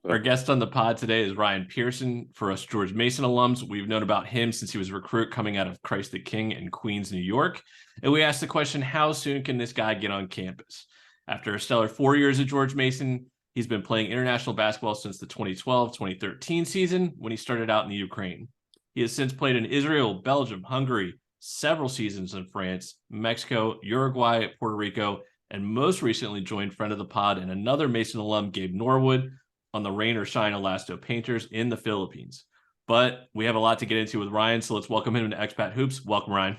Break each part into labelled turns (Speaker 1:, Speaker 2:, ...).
Speaker 1: Our guest on the pod today is Ryan Pearson. For us George Mason alums, we've known about him since he was a recruit coming out of Christ the King in Queens, New York. And we asked the question, how soon can this guy get on campus? After a stellar 4 years at George Mason, he's been playing international basketball since the 2012-2013 season when he started out in the Ukraine. He has since played in Israel, Belgium, Hungary, several seasons in France, Mexico, Uruguay, Puerto Rico, and most recently joined friend of the pod and another Mason alum, Gabe Norwood, on the Rain or Shine Elasto Painters in the Philippines. But we have a lot to get into with Ryan, so let's welcome him to Expat Hoops. Welcome, Ryan.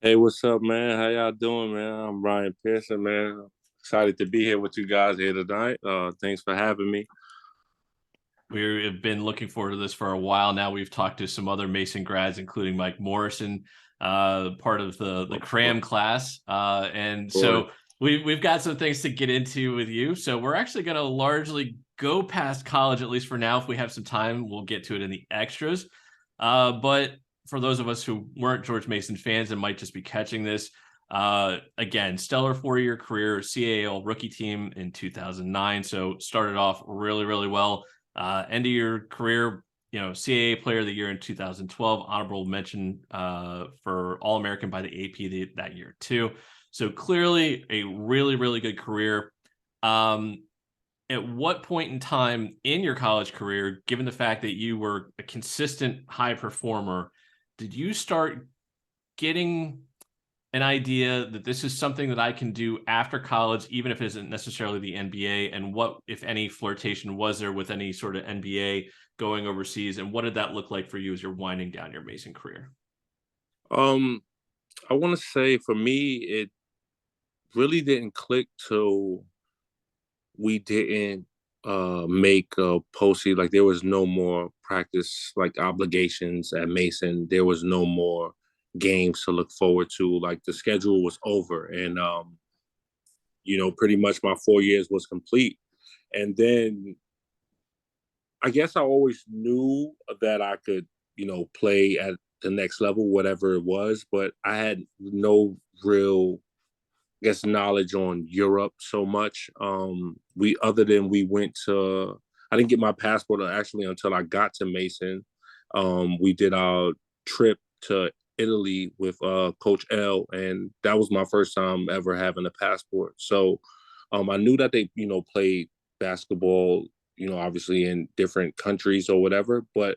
Speaker 2: Hey, what's up, man? How y'all doing, man? I'm Ryan Pearson, man. Excited to be here with you guys here tonight. Thanks for having me.
Speaker 1: We have been looking forward to this for a while now. We've talked to some other Mason grads, including Mike Morrison, part of the cram class. And so we've got some things to get into with you. So we're actually going to largely go past college, at least for now. If we have some time, we'll get to it in the extras. But for those of us who weren't George Mason fans and might just be catching this, again, stellar 4-year career, CAL rookie team in 2009. So started off really, really well. End of your career, CAA Player of the Year in 2012, honorable mention for All-American by the AP that year too. So clearly a really, really good career. At what point in time in your college career, given the fact that you were a consistent high performer, did you start getting an idea that this is something that I can do after college, even if it isn't necessarily the NBA? And what, if any, flirtation was there with any sort of NBA going overseas? And what did that look like for you as you're winding down your Mason career?
Speaker 2: I want to say for me, it really didn't click till we didn't make a postseason. Like there was no more practice like obligations at Mason. There was no more games to look forward to. Like the schedule was over, and pretty much my 4 years was complete. And then I guess I always knew that I could, play at the next level, whatever it was, but I had no real, I guess, knowledge on Europe so much. We went to, I didn't get my passport actually until I got to Mason. We did our trip to Italy with Coach L, and that was my first time ever having a passport. So I knew that they, played basketball, obviously in different countries or whatever, but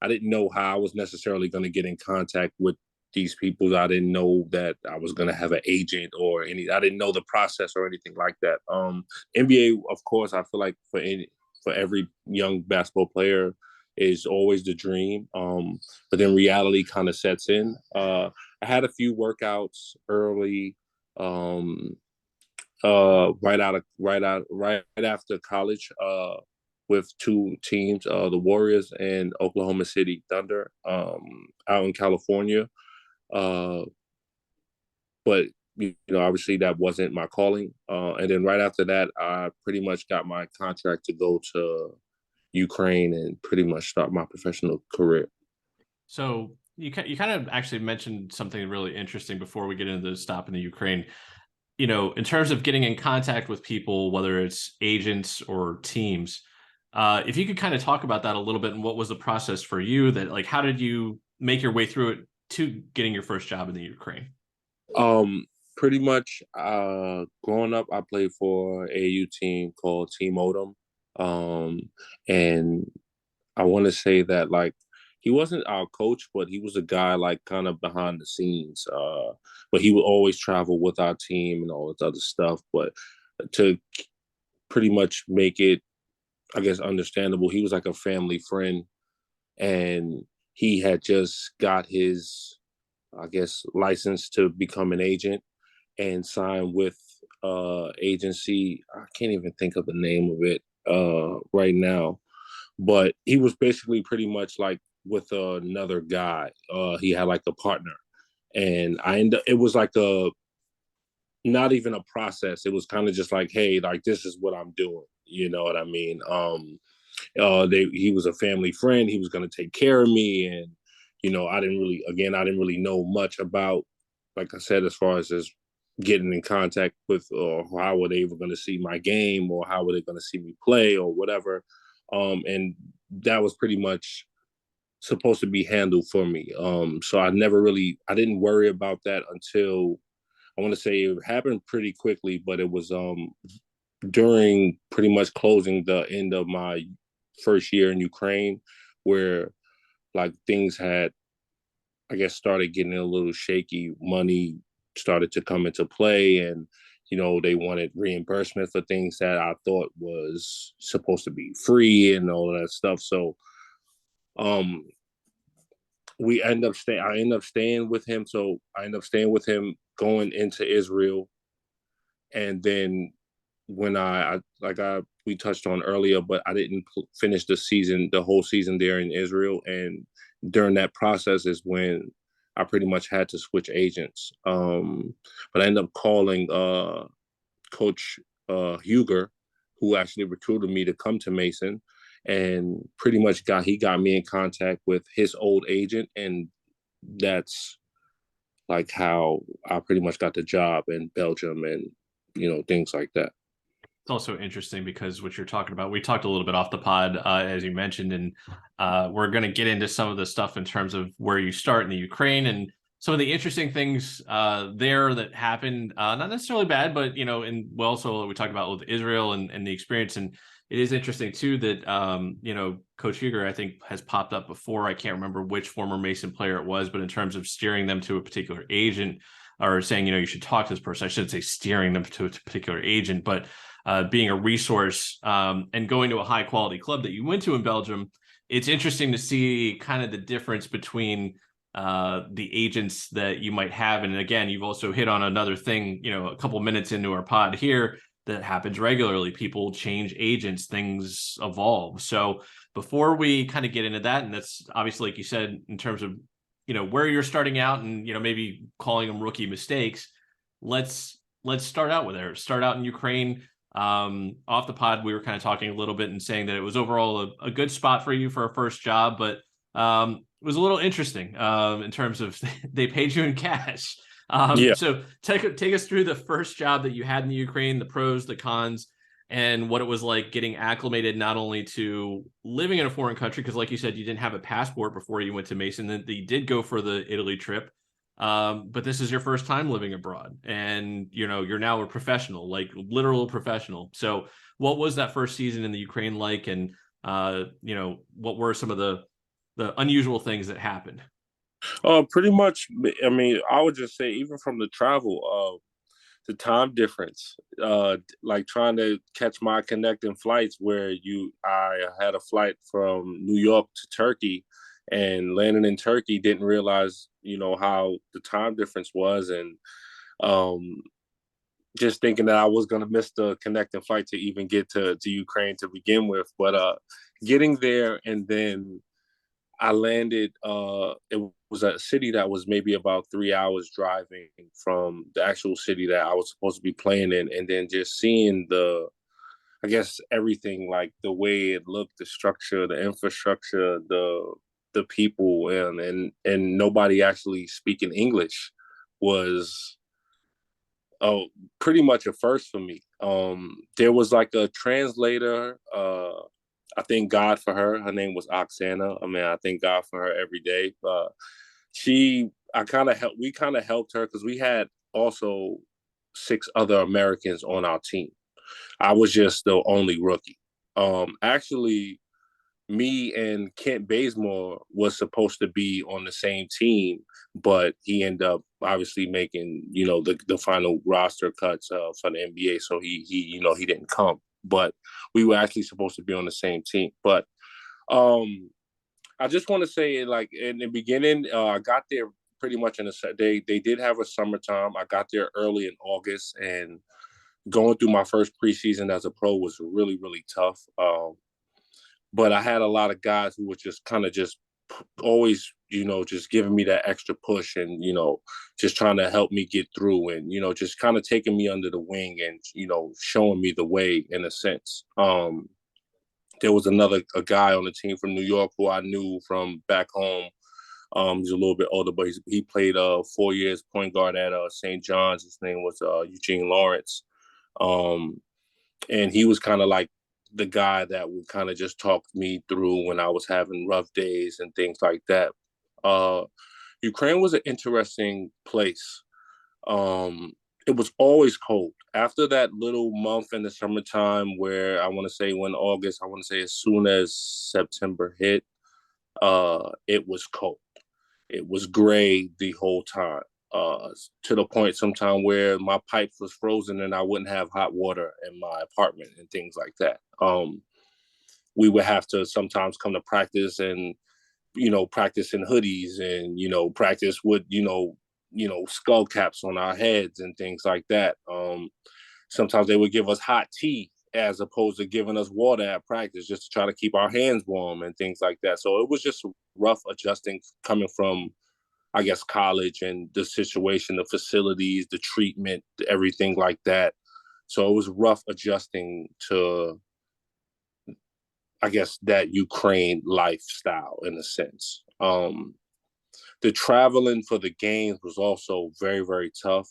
Speaker 2: I didn't know how I was necessarily going to get in contact with these people. I didn't know that I was going to have an agent or I didn't know the process or anything like that. NBA, of course, I feel like for every young basketball player is always the dream. But then reality kind of sets in. I had a few workouts early, right after college, with two teams, the Warriors and Oklahoma City Thunder, out in California. Uh, but obviously that wasn't my calling. And then right after that, I pretty much got my contract to go to Ukraine and pretty much start my professional career.
Speaker 1: So you kind of actually mentioned something really interesting before we get into the stop in the Ukraine. In terms of getting in contact with people, whether it's agents or teams, if you could kind of talk about that a little bit and what was the process for you how did you make your way through it to getting your first job in the Ukraine?
Speaker 2: Pretty much, growing up, I played for a AU team called Team Odom. And I want to say that he wasn't our coach, but he was a guy kind of behind the scenes. But he would always travel with our team and all this other stuff. But to pretty much make it, I guess, understandable, he was like a family friend, and he had just got his, I guess, license to become an agent and sign with agency. I can't even think of the name of it right now, but he was basically pretty much like with another guy. He had like a partner, and it was like a not even a process. It was kind of just like, hey, like this is what I'm doing. You know what I mean? He was a family friend. He was going to take care of me, and I didn't really know much about, like I said, as far as getting in contact with, or how were they even going to see my game, or how were they going to see me play, or whatever. And that was pretty much supposed to be handled for me. So I didn't worry about that until I want to say it happened pretty quickly, but it was during pretty much closing the end of my first year in Ukraine, where like things had, I guess, started getting a little shaky. Money started to come into play, and they wanted reimbursement for things that I thought was supposed to be free and all of that stuff. So, um, I end up staying with him. So I end up staying with him going into Israel, and then when we touched on earlier, but I didn't finish the whole season there in Israel, and during that process is when I pretty much had to switch agents. But I ended up calling Coach Huger, who actually recruited me to come to Mason, and pretty much he got me in contact with his old agent, and that's like how I pretty much got the job in Belgium and things like that.
Speaker 1: It's also interesting because what you're talking about, we talked a little bit off the pod, as you mentioned, and we're going to get into some of the stuff in terms of where you start in the Ukraine and some of the interesting things there that happened. Not necessarily bad, but and also we talked about with Israel and the experience. And it is interesting too that Coach Huger, I think, has popped up before. I can't remember which former Mason player it was, but in terms of steering them to a particular agent or saying you should talk to this person, I shouldn't say steering them to a particular agent, but being a resource and going to a high quality club that you went to in Belgium. It's interesting to see kind of the difference between the agents that you might have. And again, you've also hit on another thing, a couple minutes into our pod here that happens regularly. People change agents, things evolve. So before we kind of get into that, and that's obviously, like you said, in terms of, where you're starting out and, maybe calling them rookie mistakes, let's start out with there. Start out in Ukraine. Off the pod, we were kind of talking a little bit and saying that it was overall a good spot for you for a first job, but it was a little interesting in terms of they paid you in cash.
Speaker 2: Yeah.
Speaker 1: So take us through the first job that you had in the Ukraine, the pros, the cons, and what it was like getting acclimated not only to living in a foreign country, because like you said, you didn't have a passport before you went to Mason, that you did go for the Italy trip. But this is your first time living abroad, and you're now a professional, like literal professional. So what was that first season in the Ukraine like, and what were some of the unusual things that happened?
Speaker 2: Pretty much. I mean, I would just say even from the travel, the time difference, like trying to catch my connecting flights where I had a flight from New York to Turkey, and landing in Turkey, didn't realize how the time difference was, and um, just thinking that I was going to miss the connecting flight to even get to Ukraine to begin with. But getting there, and then I landed. It was a city that was maybe about 3 hours driving from the actual city that I was supposed to be playing in, and then just seeing I guess everything, like the way it looked, the structure, the infrastructure, the people, and nobody actually speaking English was pretty much a first for me. There was like a translator. I thank God for her. Her name was Oksana. I mean, I thank God for her every day. We kind of helped her because we had also 6 other Americans on our team. I was just the only rookie. Actually, me and Kent Bazemore was supposed to be on the same team, but he ended up obviously making the final roster cuts for the NBA, so he didn't come. But we were actually supposed to be on the same team. But I just want to say, like in the beginning, I got there pretty much they did have a summertime. I got there early in August, and going through my first preseason as a pro was really, really tough. But I had a lot of guys who were just kind of just always, just giving me that extra push, and, just trying to help me get through, and, just kind of taking me under the wing, and, showing me the way in a sense. There was a guy on the team from New York who I knew from back home. He's a little bit older, but he played 4 years point guard at St. John's. His name was Eugene Lawrence. And he was kind of like the guy that would kind of just talk me through when I was having rough days and things like that. Uh, Ukraine was an interesting place. It was always cold. After that little month in the summertime where I want to say when August, I want to say as soon as September hit, it was cold. It was gray the whole time, to the point sometime where my pipes was frozen and I wouldn't have hot water in my apartment and things like that. We would have to sometimes come to practice and practice in hoodies and practice with skull caps on our heads and things like that. Sometimes they would give us hot tea as opposed to giving us water at practice just to try to keep our hands warm and things like that. So it was just rough adjusting coming from, I guess, college and the situation, the facilities, the treatment, everything like that. So it was rough adjusting to, I guess, that Ukraine lifestyle in a sense. The traveling for the games was also very, very tough.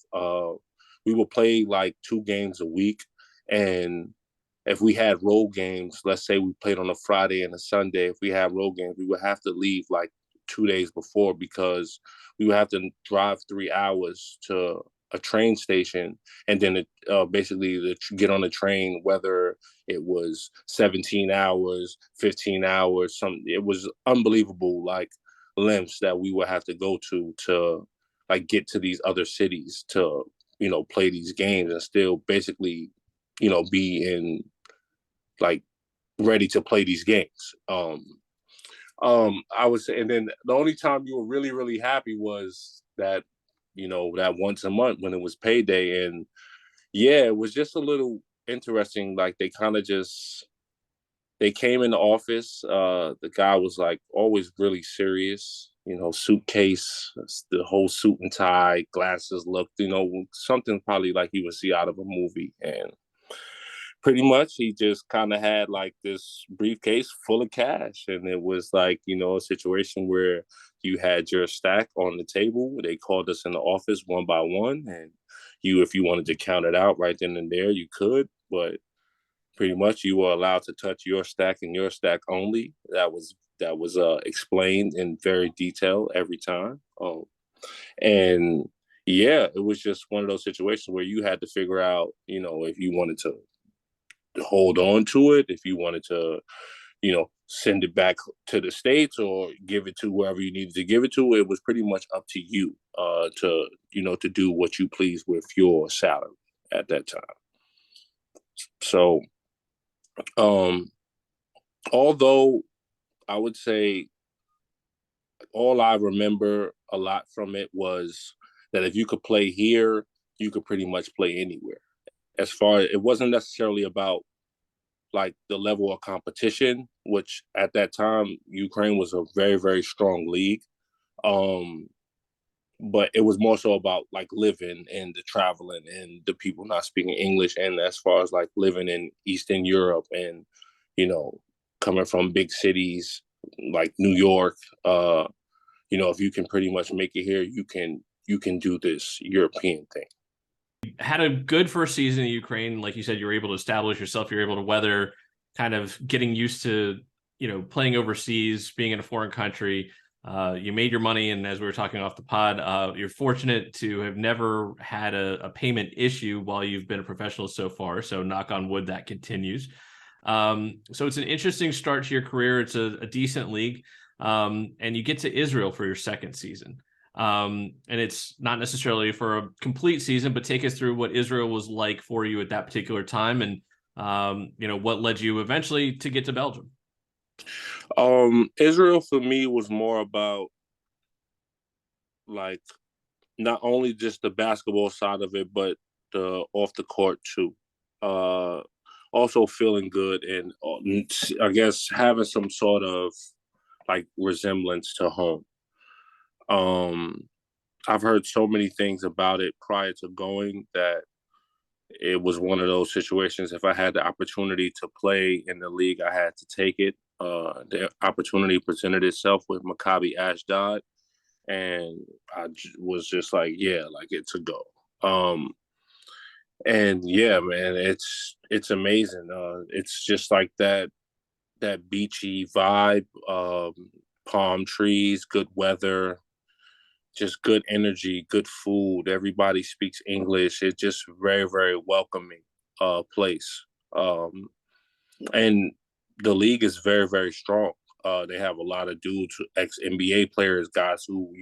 Speaker 2: We would play like 2 games a week. And if we had road games, let's say we played on a Friday and a Sunday, if we had road games, we would have to leave like 2 days before because we would have to drive 3 hours to a train station and then basically get on the train, whether it was 17 hours, 15 hours, it was unbelievable, like lengths that we would have to go to like get to these other cities to, play these games and still basically, be in like ready to play these games. I would say, and then the only time you were really, really happy was that, that once a month when it was payday. And yeah, it was just a little interesting. Like they came in the office. The guy was like always really serious, suitcase, the whole suit and tie, glasses looked, something probably like you would see out of a movie. And pretty much he just kind of had like this briefcase full of cash. And it was like, a situation where you had your stack on the table. They called us in the office one by one. And if you wanted to count it out right then and there, you could. But pretty much you were allowed to touch your stack and your stack only. That was explained in very detail every time. And yeah, it was just one of those situations where you had to figure out, if you wanted to hold on to it, if you wanted to, send it back to the States or give it to whoever you needed to give it to. It was pretty much up to you to do what you please with your salary at that time. So, although I would say all I remember a lot from it was that if you could play here, you could pretty much play anywhere. As far as it wasn't necessarily about like the level of competition, which at that time Ukraine was a very, very strong league. But it was more so about like living and the traveling and the people not speaking English. And as far as like living in Eastern Europe and, coming from big cities like New York, if you can pretty much make it here, you can do this European thing.
Speaker 1: Had a good first season in Ukraine. Like you said, you were able to establish yourself. You're able to weather kind of getting used to, playing overseas, being in a foreign country. You made your money. And as we were talking off the pod, you're fortunate to have never had a payment issue while you've been a professional so far. So knock on wood, that continues. So it's an interesting start to your career. It's a decent league. And you get to Israel for your second season. And it's not necessarily for a complete season, but take us through what Israel was like for you at that particular time and, what led you eventually to get to Belgium.
Speaker 2: Israel for me was more about like not only just the basketball side of it, but the off the court too. Also feeling good and I guess having some sort of like resemblance to home. I've heard so many things about it prior to going that it was one of those situations. If I had the opportunity to play in the league, I had to take it. The opportunity presented itself with Maccabi Ashdod, and I was just like, yeah, like it's a go. And yeah, man, it's amazing. It's just like that beachy vibe, palm trees, good weather, just good energy, good food. Everybody speaks English. It's just very, very welcoming place. Um, and the league is very, very strong. They have a lot of dudes, ex NBA players, guys who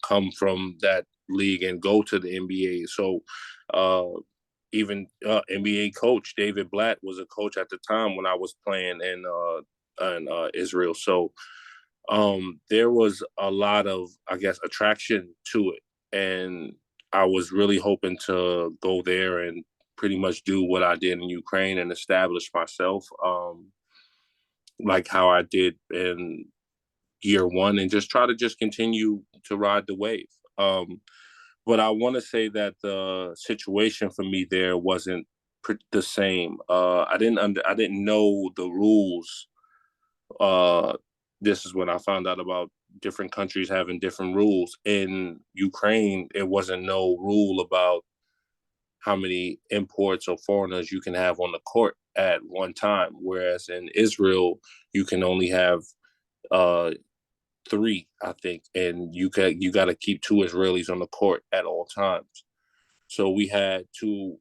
Speaker 2: come from that league and go to the NBA. So even NBA coach David Blatt was a coach at the time when I was playing in Israel. So there was a lot of, I guess, attraction to it, and I was really hoping to go there and pretty much do what I did in Ukraine and establish myself, like how I did in year one, and just try to just continue to ride the wave. But I want to say that the situation for me there wasn't the same. I didn't know the rules. Uh, this is when I found out about different countries having different rules. In Ukraine, it wasn't no rule about how many imports or foreigners you can have on the court at one time, whereas in Israel, you can only have uh, three, I think, and you got to keep two Israelis on the court at all times. So we had two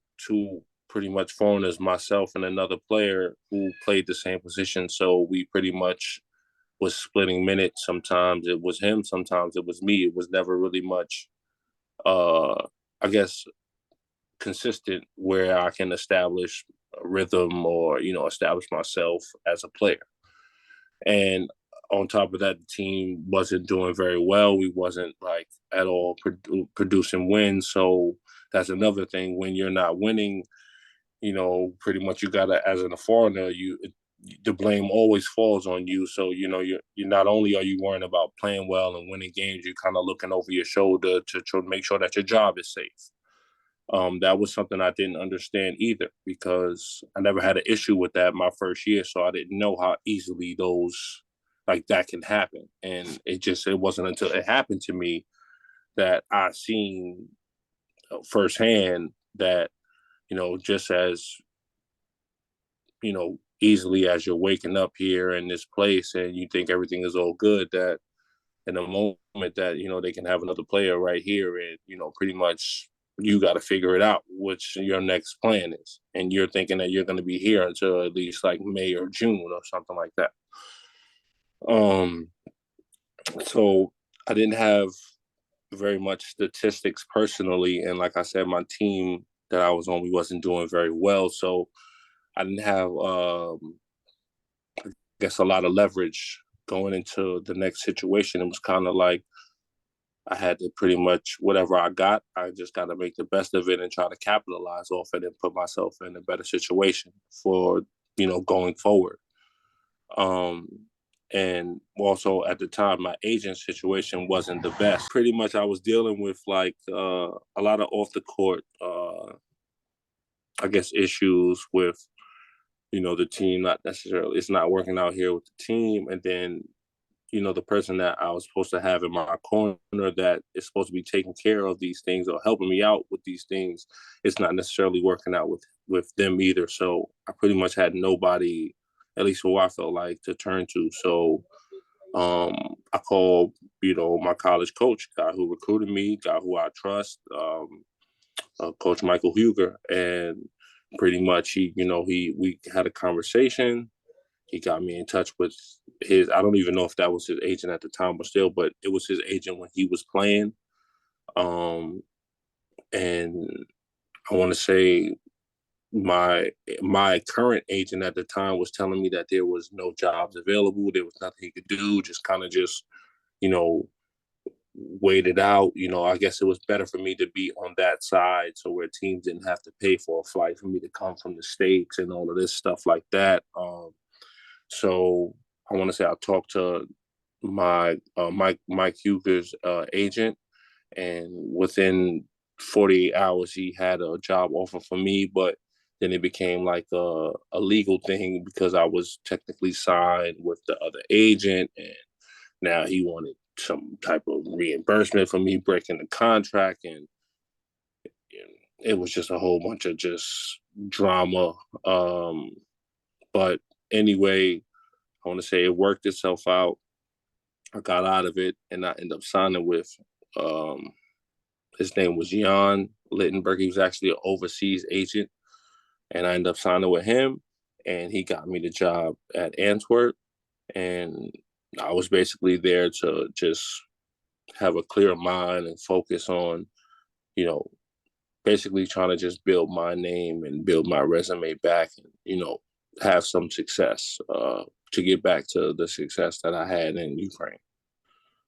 Speaker 2: pretty much foreigners, myself and another player who played the same position. So we pretty much was splitting minutes. Sometimes it was him, sometimes it was me. It was never really much, I guess, consistent where I can establish a rhythm or establish myself as a player. And on top of that, the team wasn't doing very well. We wasn't like at all producing wins. So that's another thing. When you're not winning, pretty much you gotta, as a foreigner, the blame always falls on you. So you're not only are you worrying about playing well and winning games, you're kind of looking over your shoulder to make sure that your job is safe. That was something I didn't understand either, because I never had an issue with that my first year, so I didn't know how easily those like that can happen. And it wasn't until it happened to me that I seen firsthand that just as easily as you're waking up here in this place and you think everything is all good, that in a moment that they can have another player right here, and pretty much you got to figure it out which your next plan is, and you're thinking that you're going to be here until at least like May or June or something like that. um so I didn't have very much statistics personally, and like I said, my team that I was on, we wasn't doing very well, so I didn't have I guess a lot of leverage going into the next situation. It was kind of like I had to pretty much whatever I got, I just got to make the best of it and try to capitalize off it and put myself in a better situation for going forward. Um, and also at the time, my agent situation wasn't the best. Pretty much, I was dealing with like a lot of off the court, I guess, issues with the team. Not necessarily, it's not working out here with the team, and then the person that I was supposed to have in my corner that is supposed to be taking care of these things or helping me out with these things, it's not necessarily working out with them either. So I pretty much had nobody, at least who I felt like, to turn to. So I called, my college coach, guy who recruited me, guy who I trust, Coach Michael Huger, and pretty much we had a conversation. He got me in touch with his, I don't even know if that was his agent at the time, but it was his agent when he was playing. Um, and I want to say my current agent at the time was telling me that there was no jobs available. There was nothing he could do. Just kind of you know, wait it out. I guess it was better for me to be on that side, so where teams didn't have to pay for a flight for me to come from the States and all of this stuff like that. So I want to say I talked to my Mike Huger's agent, and within 48 hours he had a job offer for me, but then it became like a legal thing because I was technically signed with the other agent, and now he wanted some type of reimbursement for me breaking the contract, and it was just a whole bunch of just drama. But anyway, I want to say it worked itself out. I got out of it, and I ended up signing with um, his name was Jan Littenberg. He was actually an overseas agent, and I ended up signing with him, and he got me the job at Antwerp, and I was basically there to just have a clear mind and focus on, you know, basically trying to just build my name and build my resume back and, have some success to get back to the success that I had in Ukraine.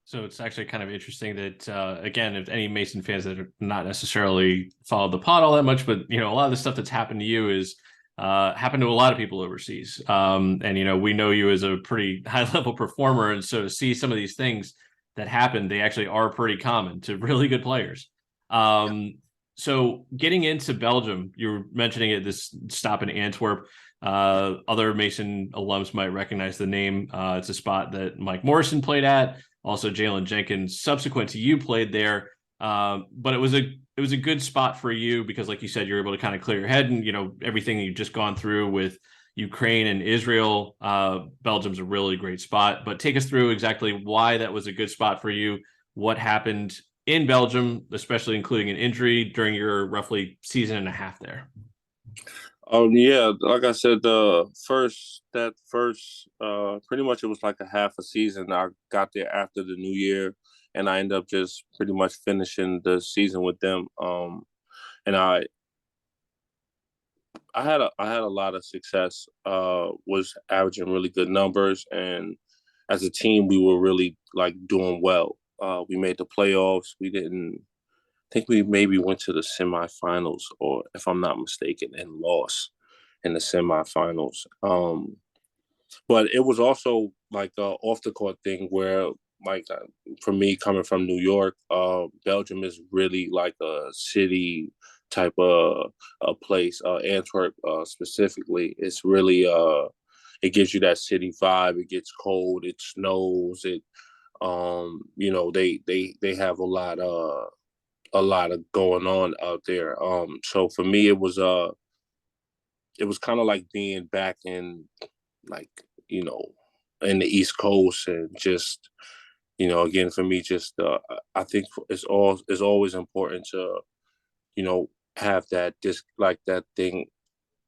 Speaker 1: So it's actually kind of interesting that, again, if any Mason fans that are not necessarily followed the pod all that much, but, a lot of the stuff that's happened to you is happened to a lot of people overseas. And, we know you as a pretty high level performer. And so to see some of these things that happen, they actually are pretty common to really good players. So getting into Belgium, you were mentioning it, this stop in Antwerp. Other Mason alums might recognize the name. It's a spot that Mike Morrison played at. Also, Jalen Jenkins, subsequent to you, played there. But it was a good spot for you because, like you said, you're able to kind of clear your head and everything you've just gone through with Ukraine and Israel. Belgium's a really great spot. But take us through exactly why that was a good spot for you. What happened in Belgium, especially including an injury during your roughly season and a half there.
Speaker 2: Yeah, like I said, pretty much it was like a half a season. I got there after the new year, and I ended up just pretty much finishing the season with them. And I had a lot of success. Was averaging really good numbers, and as a team, we were really like doing well. We made the playoffs. We didn't think we maybe went to the semifinals, or if I'm not mistaken, and lost in the semifinals. But it was also like a off the court thing where, like, for me coming from New York, Belgium is really like a city type of a place. Antwerp specifically, it's really it gives you that city vibe. It gets cold, it snows, they have a lot of going on out there. So for me, it was kind of like being back in, like, in the East Coast, and just, again, for me, just I think it's always important to, have that thing,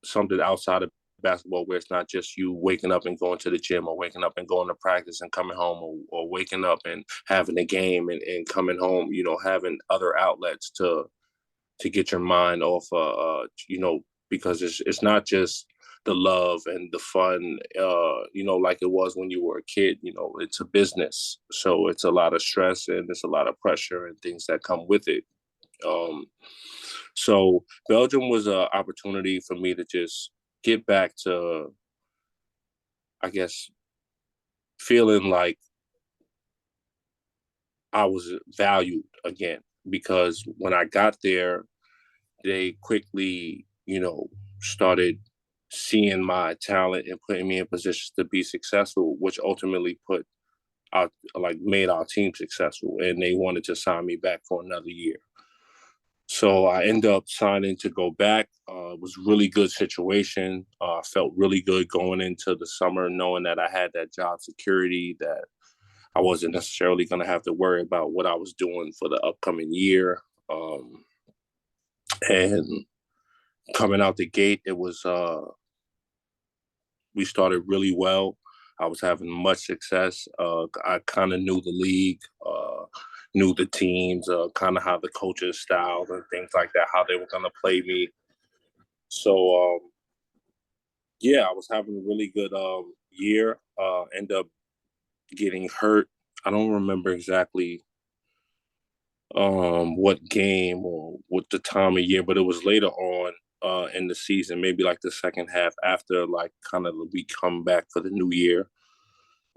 Speaker 2: something outside of basketball, where it's not just you waking up and going to the gym, or waking up and going to practice and coming home, or waking up and having a game and coming home, having other outlets to get your mind off, because it's not just the love and the fun, like it was when you were a kid. It's a business, so it's a lot of stress and it's a lot of pressure and things that come with it. So Belgium was an opportunity for me to just get back to, I guess, feeling like I was valued again, because when I got there, they quickly, started seeing my talent and putting me in positions to be successful, which ultimately made our team successful, and they wanted to sign me back for another year. So I ended up signing to go back. It was a really good situation. I felt really good going into the summer, knowing that I had that job security, that I wasn't necessarily going to have to worry about what I was doing for the upcoming year. And coming out the gate, it was we started really well. I was having much success. I kind of knew the league, knew the teams, kind of how the coaches styled and things like that, how they were going to play me. So yeah, I was having a really good year. End up getting hurt. I don't remember exactly what game or what the time of year, but it was later on in the season, maybe like the second half, after like kind of we come back for the new year.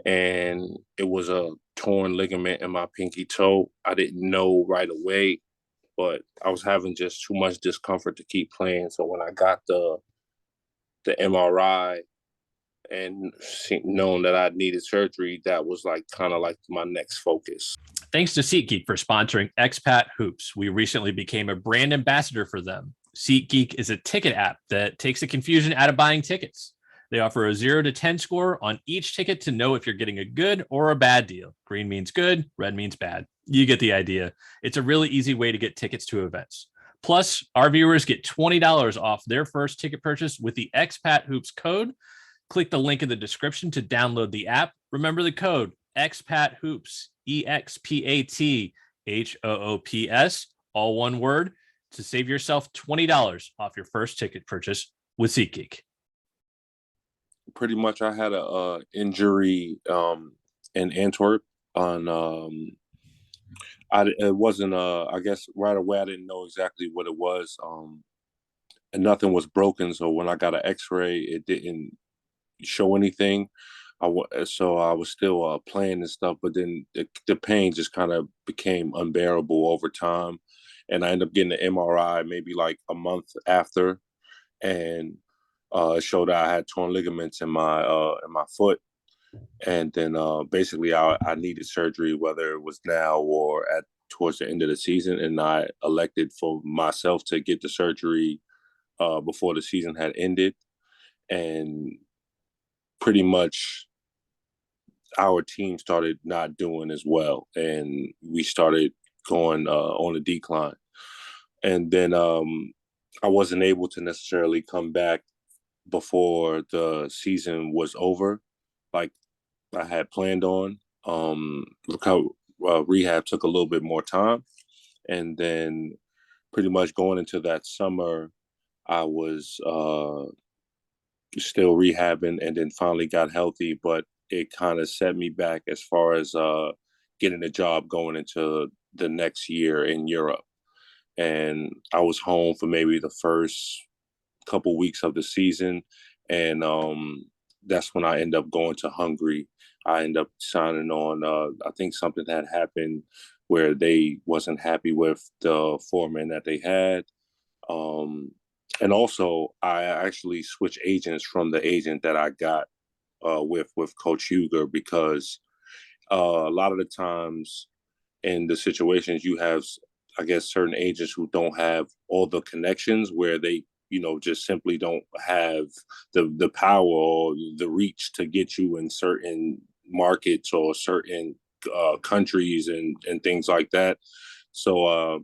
Speaker 2: And it was a torn ligament in my pinky toe. I didn't know right away, but I was having just too much discomfort to keep playing. So when I got the MRI and knowing that I needed surgery, that was like kind of like my next focus.
Speaker 1: Thanks to SeatGeek for sponsoring Expat Hoops. We recently became a brand ambassador for them. SeatGeek is a ticket app that takes the confusion out of buying tickets. They offer a 0 to 10 score on each ticket to know if you're getting a good or a bad deal. Green means good, red means bad. You get the idea. It's a really easy way to get tickets to events. Plus, our viewers get $20 off their first ticket purchase with the Expat Hoops code. Click the link in the description to download the app. Remember the code Expat Hoops, EXPATHOOPS, all one word, to save yourself $20 off your first ticket purchase with SeatGeek.
Speaker 2: Pretty much, I had a injury in Antwerp on. It wasn't. I guess right away I didn't know exactly what it was. And nothing was broken. So when I got an X-ray, it didn't show anything. So I was still playing and stuff, but then the pain just kind of became unbearable over time, and I ended up getting an MRI maybe like a month after, and it showed that I had torn ligaments in my foot, and then basically I needed surgery, whether it was now or towards the end of the season, and I elected for myself to get the surgery before the season had ended, and pretty much our team started not doing as well, and we started going on a decline. And then I wasn't able to necessarily come back before the season was over, like I had planned on. Rehab took a little bit more time, and then pretty much going into that summer, I was still rehabbing, and then finally got healthy, but it kind of set me back as far as getting a job going into the next year in Europe. And I was home for maybe the first couple weeks of the season, and that's when I end up going to Hungary. I end up signing on. I think something had happened where they wasn't happy with the foreman that they had. And also, I actually switched agents from the agent that I got with Coach Huger, because a lot of the times in the situations you have, I guess, certain agents who don't have all the connections, where they, just simply don't have the power or the reach to get you in certain markets or certain countries and things like that. So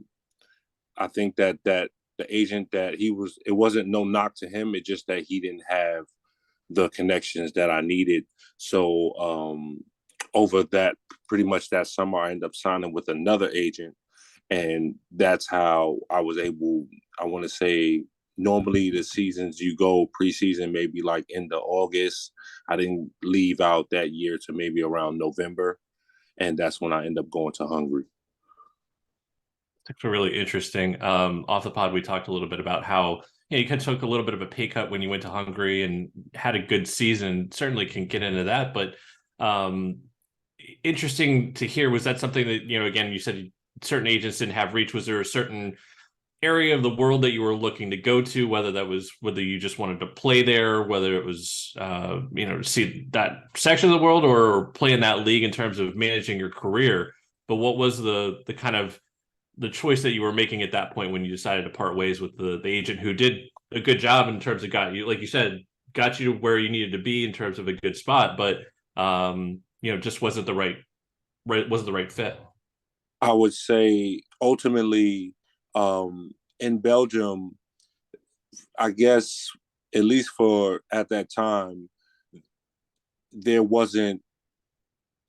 Speaker 2: I think that the agent that it wasn't no knock to him. It's just that he didn't have the connections that I needed. So over that, pretty much that summer, I ended up signing with another agent. And that's how I was able, I want to say, normally the seasons you go preseason, maybe like into August. I didn't leave out that year to maybe around November. And that's when I end up going to Hungary.
Speaker 1: It's really interesting. Off the pod, we talked a little bit about how you kind of took a little bit of a pay cut when you went to Hungary and had a good season. Certainly can get into that, but interesting to hear. Was that something that, again, you said certain agents didn't have reach? Was there a certain area of the world that you were looking to go to, whether you just wanted to play there, whether it was, to see that section of the world or play in that league in terms of managing your career? But what was the kind of the choice that you were making at that point when you decided to part ways with the agent who did a good job in terms of got you, like you said, got you to where you needed to be in terms of a good spot, but just wasn't the right fit?
Speaker 2: I would say ultimately, in Belgium, I guess, at least for at that time, there wasn't,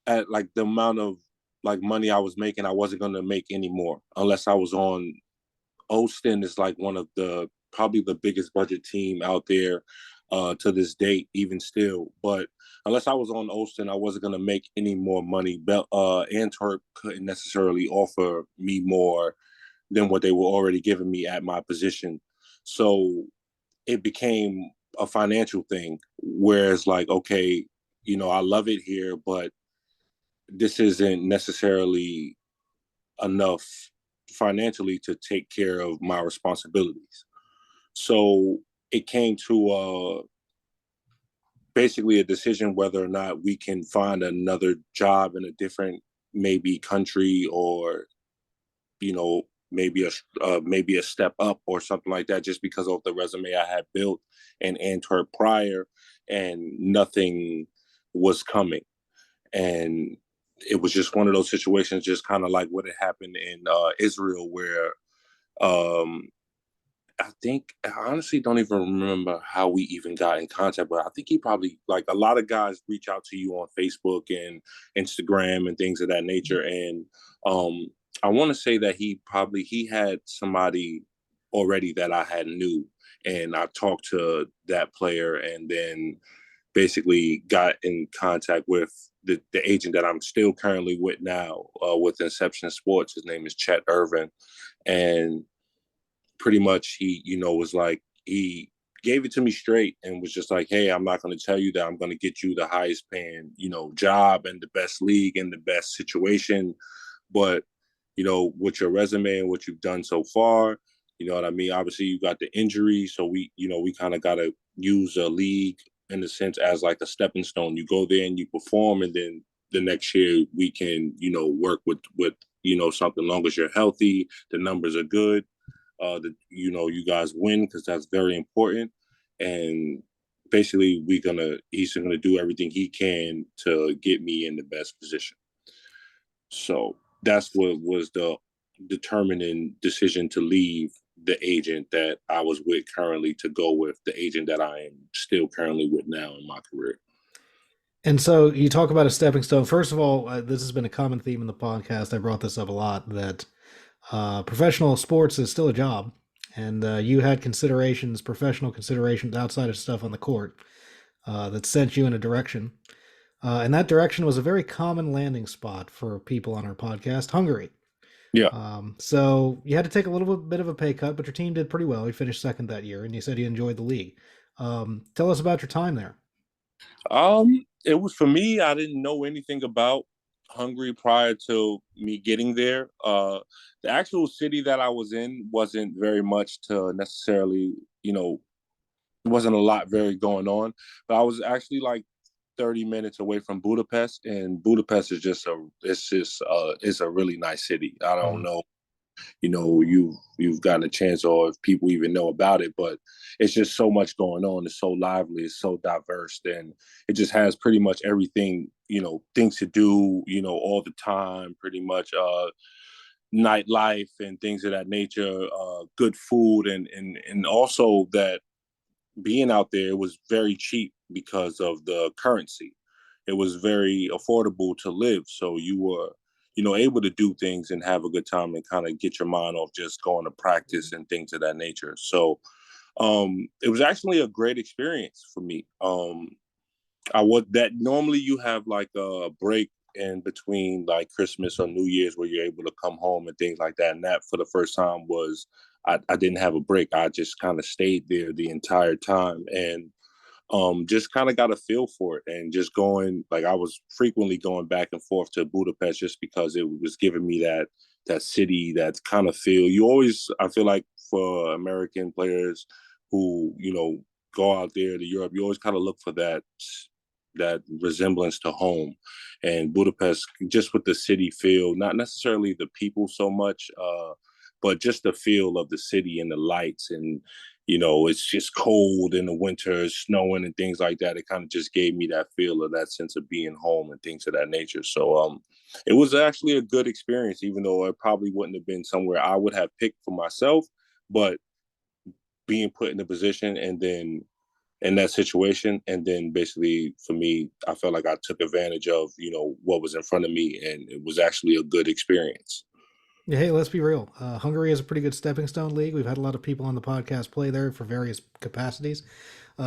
Speaker 2: at like the amount of like money I was making, I wasn't going to make any more unless I was on. Olsten is like one of probably the biggest budget team out there to this date, even still. But unless I was on Olsten, I wasn't going to make any more money. Antwerp couldn't necessarily offer me more than what they were already giving me at my position. So it became a financial thing, whereas like, okay, I love it here, but this isn't necessarily enough financially to take care of my responsibilities. So it came to basically a decision whether or not we can find another job in a different maybe country, or maybe a step up or something like that, just because of the resume I had built in Antwerp prior, and nothing was coming. And it was just one of those situations, just kind of like what had happened in Israel, where um, I think, I honestly don't even remember how we even got in contact, but I think he probably, like, a lot of guys reach out to you on Facebook and Instagram and things of that nature. And um, I want to say that he had somebody already that I had knew. And I talked to that player, and then basically got in contact with the agent that I'm still currently with now, with Inception Sports. His name is Chet Irvin. And pretty much he, was like, he gave it to me straight and was just like, hey, I'm not going to tell you that I'm going to get you the highest paying, job and the best league and the best situation. But, with your resume and what you've done so far, you know what I mean? Obviously you got the injury. So we kind of got to use a league in a sense as like a stepping stone. You go there and you perform, and then the next year we can, work with, something, long as you're healthy, the numbers are good, that you guys win, because that's very important. And basically he's gonna do everything he can to get me in the best position. So that's what was the determining decision to leave the agent that I was with currently, to go with the agent that I am still currently with now in my career.
Speaker 3: And so you talk about a stepping stone. First of all, this has been a common theme in the podcast. I brought this up a lot, that professional sports is still a job, and you had considerations, professional considerations outside of stuff on the court, that sent you in a direction. And that direction was a very common landing spot for people on our podcast, Hungary.
Speaker 2: Yeah.
Speaker 3: So you had to take a little bit of a pay cut, but your team did pretty well. You finished second that year, and you said you enjoyed the league. Tell us about your time there.
Speaker 2: It was, for me, I didn't know anything about Hungary prior to me getting there. The actual city that I was in wasn't very much to necessarily, wasn't a lot very going on. But I was actually like 30 minutes away from Budapest, and Budapest is it's a really nice city. I don't know, you've gotten a chance, or if people even know about it, but it's just so much going on. It's so lively, it's so diverse, and it just has pretty much everything, things to do, all the time, pretty much, nightlife and things of that nature, good food, and also that being out there, it was very cheap because of the currency. It was very affordable to live. So you were, able to do things and have a good time and kind of get your mind off just going to practice and things of that nature. So it was actually a great experience for me. I would that normally you have like a break in between like Christmas or New Year's where you're able to come home and things like that. And that, for the first time, was I didn't have a break. I just kind of stayed there the entire time, and just kind of got a feel for it, and just going, like, I was frequently going back and forth to Budapest just because it was giving me that city, that kind of feel. You always, I feel like, for American players who go out there to Europe, you always kind of look for that resemblance to home. And Budapest, just with the city feel, not necessarily the people so much, but just the feel of the city and the lights, and it's just cold in the winter, it's snowing and things like that. It kind of just gave me that feel of that sense of being home and things of that nature. So it was actually a good experience, even though it probably wouldn't have been somewhere I would have picked for myself. But being put in a position, and then in that situation, and then basically for me, I felt like I took advantage of what was in front of me, and it was actually a good experience.
Speaker 3: Yeah, hey, let's be real. Hungary is a pretty good stepping stone league. We've had a lot of people on the podcast play there for various capacities.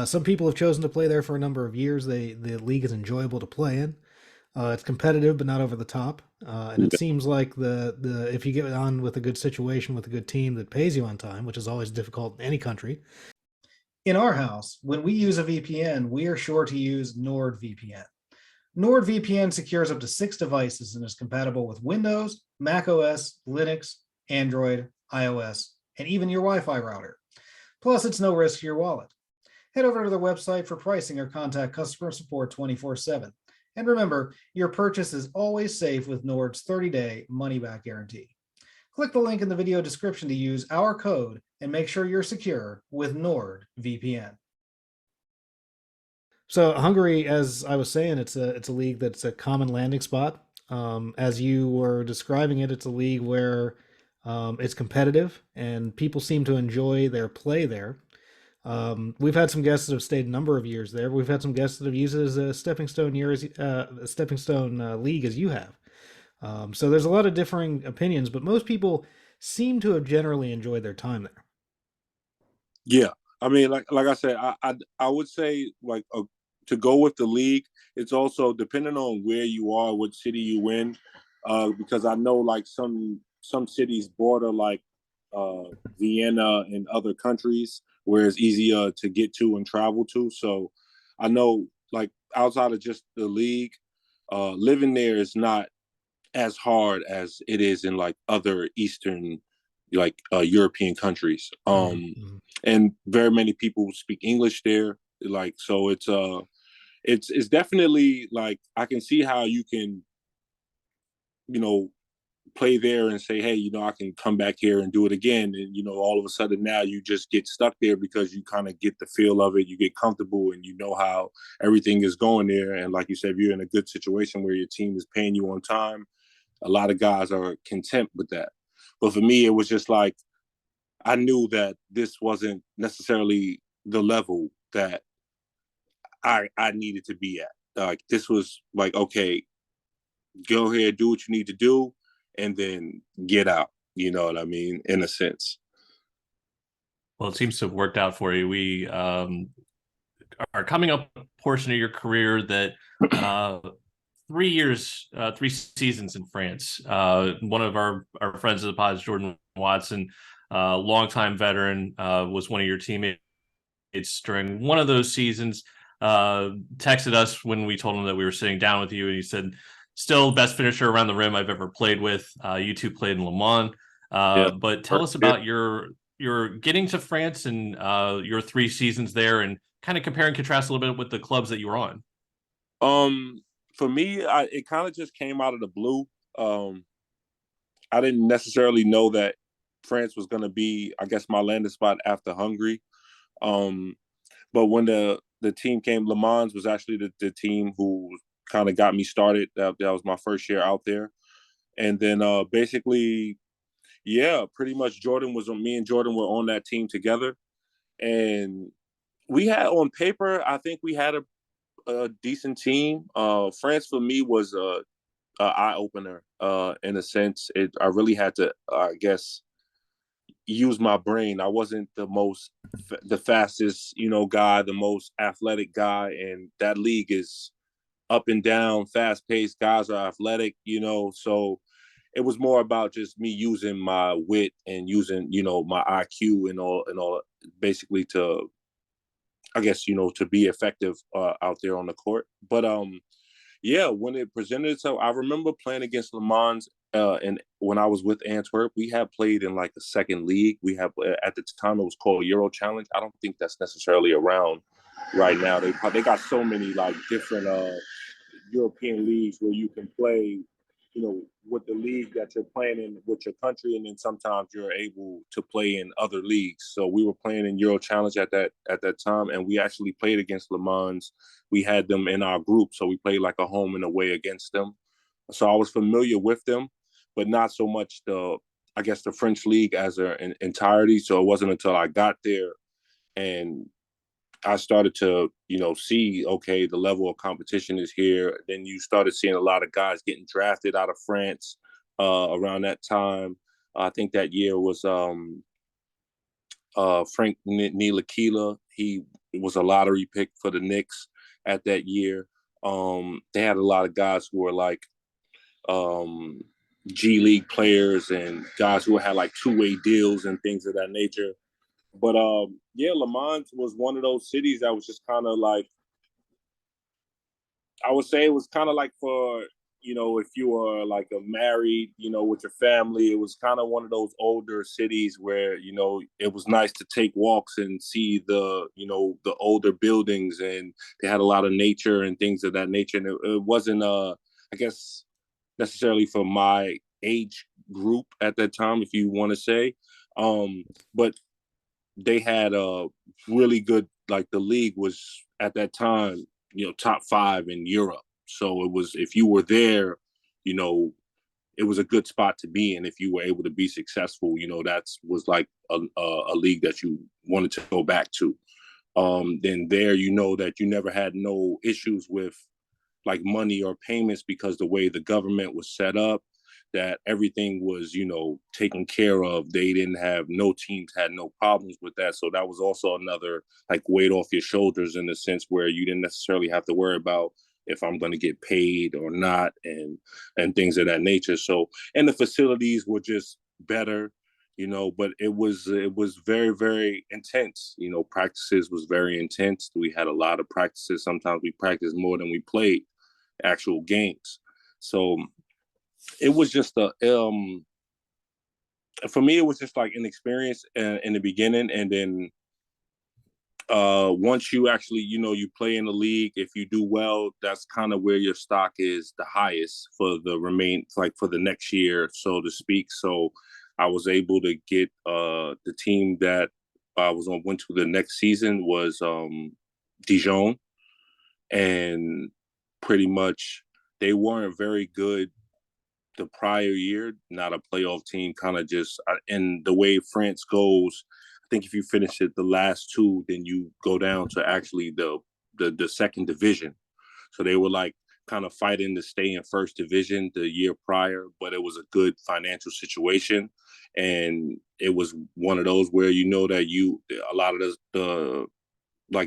Speaker 3: Some people have chosen to play there for a number of years. The league is enjoyable to play in. It's competitive, but not over the top. And it seems like the if you get on with a good situation with a good team that pays you on time, which is always difficult in any country. In our house, when we use a VPN, we are sure to use NordVPN. NordVPN secures up to 6 devices and is compatible with Windows, Mac OS, Linux, Android, iOS, and even your Wi-Fi router. Plus, it's no risk to your wallet. Head over to their website for pricing or contact customer support 24/7. And remember, your purchase is always safe with Nord's 30-day money-back guarantee. Click the link in the video description to use our code and make sure you're secure with NordVPN. So Hungary, as I was saying, it's a league that's a common landing spot. As you were describing it, it's a league where it's competitive and people seem to enjoy their play there. We've had some guests that have stayed a number of years there. We've had some guests that have used it as a stepping stone league as you have. So there's a lot of differing opinions, but most people seem to have generally enjoyed their time there.
Speaker 2: Yeah, I mean, like I said, I would say like to go with the league. It's also depending on where you are, what city you in, because I know like some cities border like Vienna and other countries where it's easier to get to and travel to. So I know like outside of just the league, living there is not as hard as it is in like other Eastern like European countries. And very many people speak English there. Like, so it's definitely like, I can see how you can, play there and say, hey, I can come back here and do it again. And, all of a sudden now you just get stuck there because you kind of get the feel of it. You get comfortable and you know how everything is going there. And like you said, if you're in a good situation where your team is paying you on time, a lot of guys are content with that. But for me, it was just like, I knew that this wasn't necessarily the level that I needed to be at. Like, this was like, okay, go ahead, do what you need to do, and then get out. You know what I mean? In a sense.
Speaker 1: Well, it seems to have worked out for you. We are coming up a portion of your career that 3 seasons in France. One of our friends of the pod, Jordan Watson, longtime veteran, was one of your teammates during one of those seasons. Texted us when we told him that we were sitting down with you, and he said, still best finisher around the rim I've ever played with. You two played in Le Mans. But tell us about your getting to France and your 3 seasons there, and kind of compare and contrast a little bit with the clubs that you were on.
Speaker 2: For me, it kind of just came out of the blue. I didn't necessarily know that France was going to be, I guess, my landing spot after Hungary. But when the team came, Le Mans was actually the team who kind of got me started. That was my first year out there. And then basically, yeah, pretty much me and Jordan were on that team together. And we had, on paper, I think we had a decent team. France for me was a eye opener in a sense. I really had to, I guess, use my brain. I wasn't the fastest, guy, the most athletic guy, and that league is up and down, fast paced. Guys are athletic, so it was more about just me using my wit and using, my IQ and all, basically to, I guess, to be effective out there on the court. But yeah, when it presented itself, I remember playing against Le Mans, and when I was with Antwerp, we had played in like the second league. We have, at the time, it was called Euro Challenge. I don't think that's necessarily around right now. They got so many like different European leagues where you can play, with the league that you're playing in with your country, and then sometimes you're able to play in other leagues. So we were playing in Euro Challenge at that time, and we actually played against Le Mans. We had them in our group, so we played like a home and away against them. So I was familiar with them, but not so much the French league as an entirety. So it wasn't until I got there and I started to, see, okay, the level of competition is here. Then you started seeing a lot of guys getting drafted out of France around that time. I think that year was Frank Ntilikina. He was a lottery pick for the Knicks at that year. They had a lot of guys who were like G League players and guys who had like two-way deals and things of that nature. But yeah, Le Mans was one of those cities that was just kind of like, I would say it was kind of like for, if you were like a married, with your family, it was kind of one of those older cities where, it was nice to take walks and see the older buildings, and they had a lot of nature and things of that nature. And it wasn't, I guess, necessarily for my age group at that time, if you want to say. But they had a really good, like the league was at that time, top 5 in Europe. So it was, if you were there, it was a good spot to be in if you were able to be successful. That's was like a league that you wanted to go back to. Then there, that you never had no issues with like money or payments, because the way the government was set up, that everything was, taken care of. They didn't have, no teams had no problems with that. So that was also another like weight off your shoulders, in the sense where you didn't necessarily have to worry about if I'm going to get paid or not, and things of that nature. So, and the facilities were just better, but it was very, very intense. Practices was very intense. We had a lot of practices. Sometimes we practiced more than we played actual games. So it was just for me, it was just like an experience in the beginning. And then once you actually, you play in the league, if you do well, that's kind of where your stock is the highest for for the next year, so to speak. So I was able to get the team that I was on, went to the next season was Dijon. And pretty much they weren't very good the prior year, not a playoff team, kind of just, and the way France goes, I think if you finish it the last 2, then you go down to actually the second division. So they were like kind of fighting to stay in first division the year prior, but it was a good financial situation. And it was one of those where, that a lot of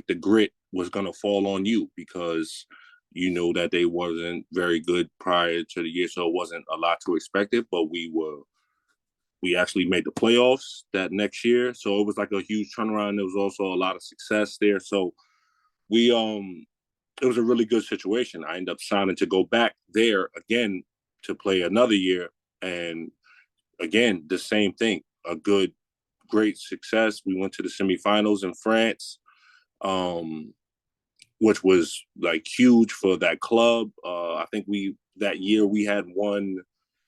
Speaker 2: the grit was going to fall on you, because that they wasn't very good prior to the year, so it wasn't a lot to expect it. But we actually made the playoffs that next year, so it was like a huge turnaround. There was also a lot of success there, so we it was a really good situation. I ended up signing to go back there again to play another year, and again the same thing, a great success. We went to the semifinals in France, which was like huge for that club. I think that year we had won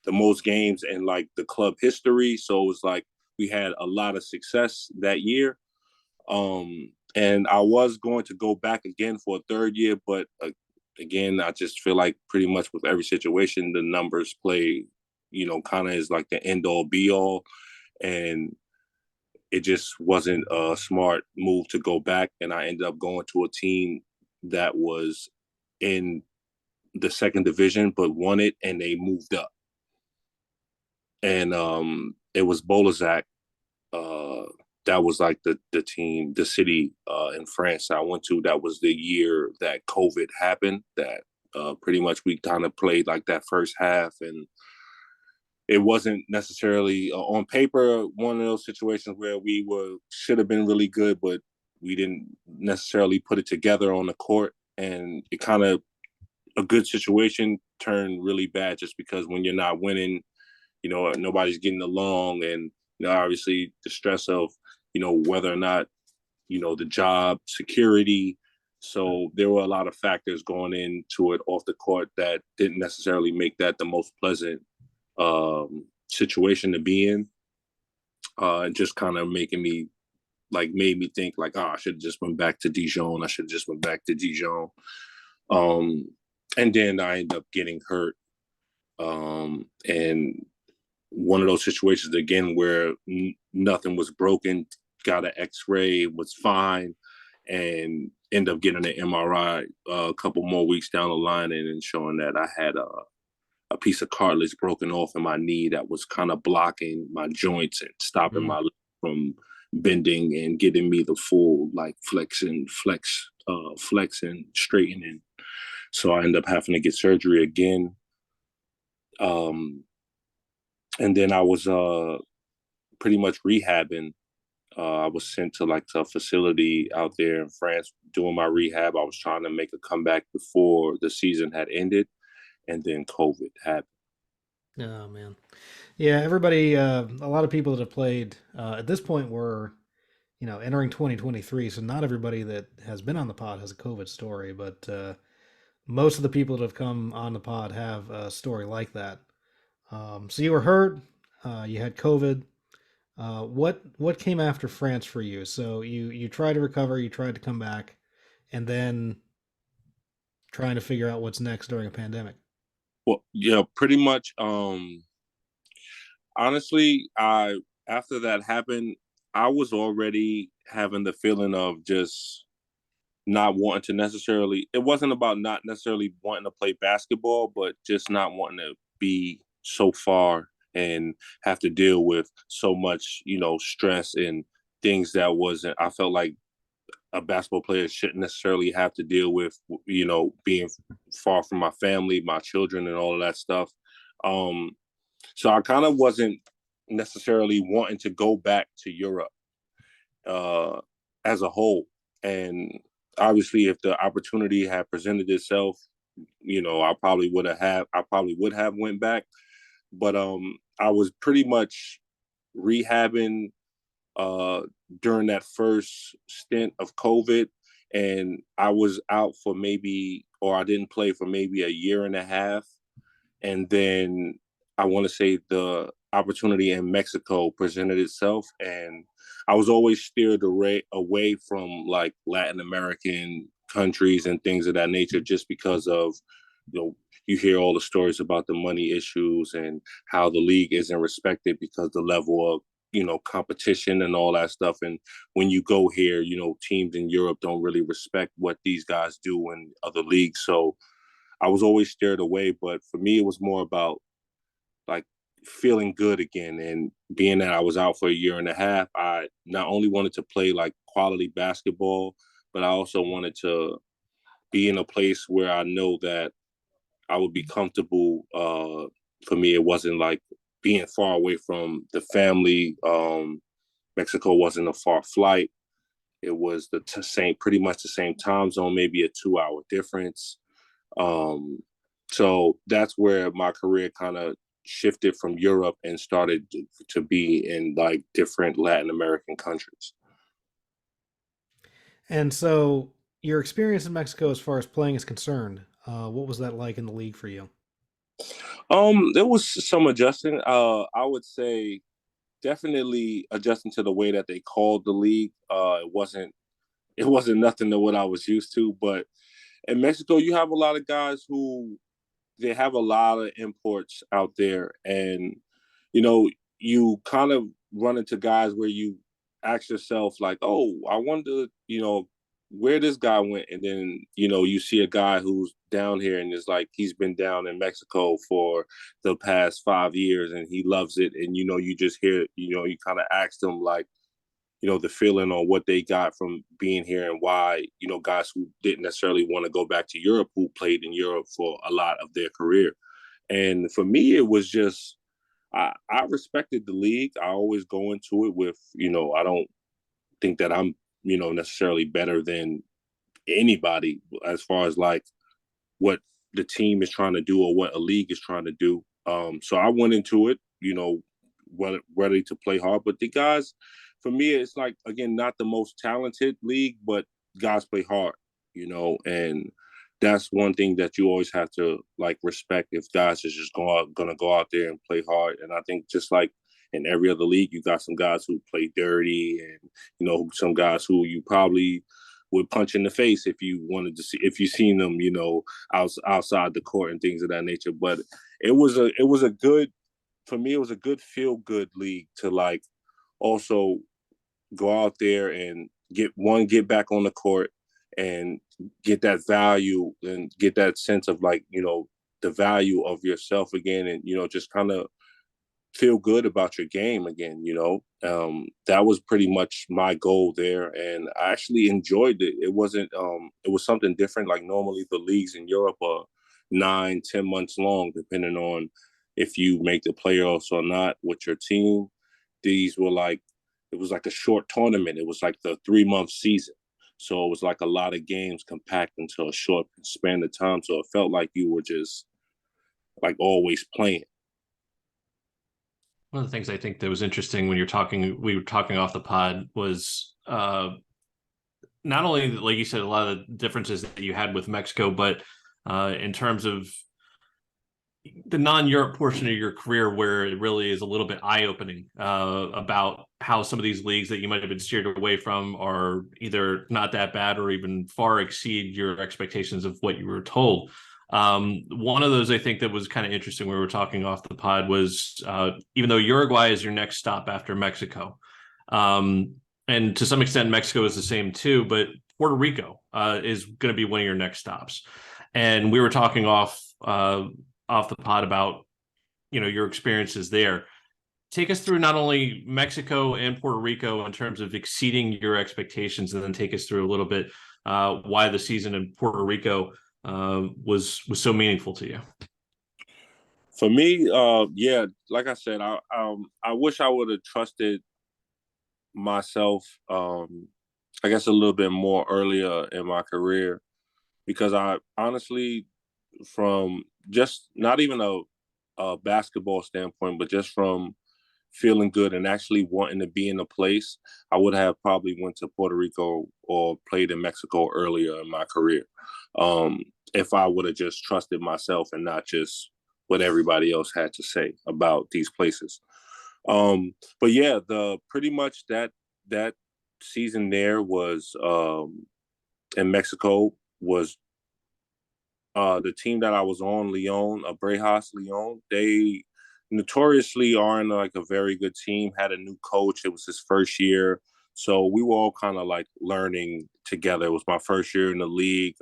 Speaker 2: the most games in like the club history. So it was like we had a lot of success that year. And I was going to go back again for a third year, but again, I just feel like pretty much with every situation, the numbers play, kind of is like the end all be all. And it just wasn't a smart move to go back. And I ended up going to a team that was in the second division but won it, and they moved up. And it was Bolazac. That was like the team, the city in France I went to. That was the year that COVID happened, that pretty much we kind of played like that first half, and it wasn't necessarily on paper one of those situations where we should have been really good, but we didn't necessarily put it together on the court. And it kind of, a good situation turned really bad, just because when you're not winning, nobody's getting along. And, obviously the stress of, whether or not, the job security. So there were a lot of factors going into it off the court that didn't necessarily make that the most pleasant situation to be in. And just kind of made me think like, I should have just went back to Dijon. And then I ended up getting hurt. And one of those situations again where nothing was broken, got an x-ray, was fine, and ended up getting an MRI a couple more weeks down the line, and then showing that I had a piece of cartilage broken off in my knee that was kind of blocking my joints and stopping my leg from bending and getting me the full like flex and straightening. So I ended up having to get surgery again. And then I was pretty much rehabbing. I was sent to like a facility out there in France doing my rehab. I was trying to make a comeback before the season had ended. and then COVID happened.
Speaker 3: Oh man, yeah. Everybody, a lot of people that have played at this point were, entering 2023. So not everybody that has been on the pod has a COVID story, but most of the people that have come on the pod have a story like that. So you were hurt, you had COVID. What came after France for you? So you tried to recover, you tried to come back, and then trying to figure out what's next during a pandemic.
Speaker 2: Well, yeah, pretty much. Honestly, I after that happened, I was already having the feeling of just not wanting to necessarily. It wasn't about not necessarily wanting to play basketball, but just not wanting to be so far and have to deal with so much, stress and things that wasn't. I felt like a basketball player shouldn't necessarily have to deal with, being far from my family, my children, and all of that stuff. Um, so I kind of wasn't necessarily wanting to go back to Europe uh, as a whole. And obviously, if the opportunity had presented itself, I probably would have went back. But I was pretty much rehabbing uh, during that first stint of COVID, and I was out for I didn't play for maybe a year and a half, and then I want to say the opportunity in Mexico presented itself, and I was always steered away from like Latin American countries and things of that nature, just because of you hear all the stories about the money issues and how the league isn't respected because the level of competition and all that stuff. And when you go here, teams in Europe don't really respect what these guys do in other leagues. So I was always steered away. But for me, it was more about like feeling good again. And being that I was out for a year and a half, I not only wanted to play like quality basketball, but I also wanted to be in a place where I know that I would be comfortable. For me, it wasn't like being far away from the family. Mexico wasn't a far flight. It was pretty much the same time zone, maybe a 2-hour difference. So that's where my career kind of shifted from Europe and started to be in like different Latin American countries.
Speaker 3: And so your experience in Mexico, as far as playing is concerned, what was that like in the league for you?
Speaker 2: There was some adjusting. I would say definitely adjusting to the way that they called the league. It wasn't nothing to what I was used to. But in Mexico, you have a lot of guys who they have a lot of imports out there, and you kind of run into guys where you ask yourself like, oh, I wonder, where this guy went. And then you see a guy who's down here and is like he's been down in Mexico for the past 5 years and he loves it. And you just hear, you kind of ask them like, the feeling on what they got from being here and why, guys who didn't necessarily want to go back to Europe, who played in Europe for a lot of their career. And for me, it was just, I respected the league. I always go into it with, I don't think that I'm, necessarily better than anybody as far as like what the team is trying to do or what a league is trying to do. So I went into it, ready to play hard. But the guys, for me, it's like, again, not the most talented league, but guys play hard, and that's one thing that you always have to like respect if guys is just gonna go out there and play hard. And I think just like in every other league, you got some guys who play dirty and, some guys who you probably would punch in the face if you wanted to see, if you seen them, outside the court and things of that nature. But it was a good, for me, it was a good feel good league to like also go out there and get back on the court and get that value and get that sense of like, the value of yourself again. And, just kind of feel good about your game again. That was pretty much my goal there. And I actually enjoyed it. It was something different. Like normally the leagues in Europe are 9-10 months long, depending on if you make the playoffs or not with your team. These were like, it was like a short tournament. It was like the 3-month season. So it was like a lot of games compact into a short span of time. So it felt like you were just like always playing.
Speaker 1: One of the things I think that was interesting when we were talking off the pod was not only, like you said, a lot of the differences that you had with Mexico, but in terms of the non-Europe portion of your career, where it really is a little bit eye-opening about how some of these leagues that you might have been steered away from are either not that bad or even far exceed your expectations of what you were told. One of those I think that was kind of interesting when we were talking off the pod was even though Uruguay is your next stop after Mexico, and to some extent Mexico is the same too, but Puerto Rico is going to be one of your next stops. And we were talking off the pod about your experiences there. Take us through not only Mexico and Puerto Rico in terms of exceeding your expectations, and then take us through a little bit why the season in Puerto Rico was so meaningful to you.
Speaker 2: For me, yeah, like I said, I wish I would have trusted myself, I guess a little bit more earlier in my career, because I honestly, from just not even a basketball standpoint, but just from feeling good and actually wanting to be in a place, I would have probably went to Puerto Rico or played in Mexico earlier in my career. If I would have just trusted myself and not just what everybody else had to say about these places. But yeah, the pretty much that season there was in Mexico was the team that I was on, Leon, Brejas Leon. They notoriously aren't like a very good team. Had a new coach. It was his first year, so we were all kind of like learning together. It was my first year in the league.